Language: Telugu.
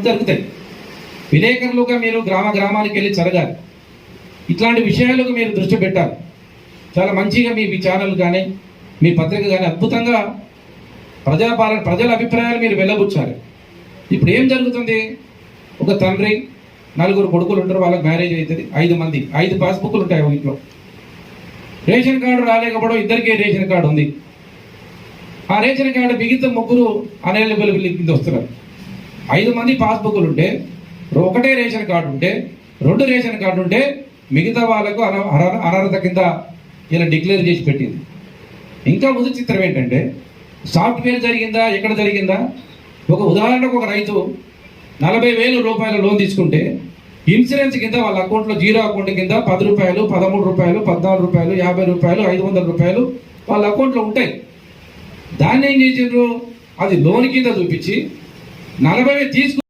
జరుగుతాయి. విలేకరులుగా మీరు గ్రామానికి వెళ్ళి జరగాలి. ఇట్లాంటి విషయాలకు మీరు దృష్టి పెట్టాలి. చాలా మంచిగా మీ ఛానల్ కానీ మీ పత్రిక కానీ అద్భుతంగా ప్రజల అభిప్రాయాలు మీరు వెళ్ళబుచ్చాలి. ఇప్పుడు ఏం జరుగుతుంది? ఒక తండ్రి, 4 కొడుకులు ఉంటారు, వాళ్ళకి మ్యారేజ్ అవుతుంది, 5 మంది, 5 పాస్బుక్లు ఉంటాయి ఒక ఇంట్లో. రేషన్ కార్డు రాలేకపోవడం, ఇద్దరికీ రేషన్ కార్డు ఉంది. ఆ రేషన్ కార్డు మిగతా 3 అనవైలబుల్ కింద వస్తున్నారు. 5 మంది పాస్బుక్లు ఉంటే, ఒకటే రేషన్ కార్డు ఉంటే, 2 రేషన్ కార్డు ఉంటే మిగతా వాళ్ళకు అనర్హత కింద ఇలా డిక్లేర్ చేసి పెట్టింది. ఇంకా ముందు చిత్రం ఏంటంటే, సాఫ్ట్వేర్ జరిగిందా, ఎక్కడ జరిగిందా? ఒక ఉదాహరణకు ఒక రైతు 40,000 రూపాయల లోన్ తీసుకుంటే ఇన్సూరెన్స్ కింద వాళ్ళ అకౌంట్లో జీరో అకౌంట్ కింద 10 రూపాయలు, 13 రూపాయలు, 14 రూపాయలు, 50 రూపాయలు, 500 రూపాయలు వాళ్ళ అకౌంట్లో ఉంటాయి. దాన్ని ఏం చేసిండ్రు? అది లోన్ కింద చూపించి 40,000 తీసుకు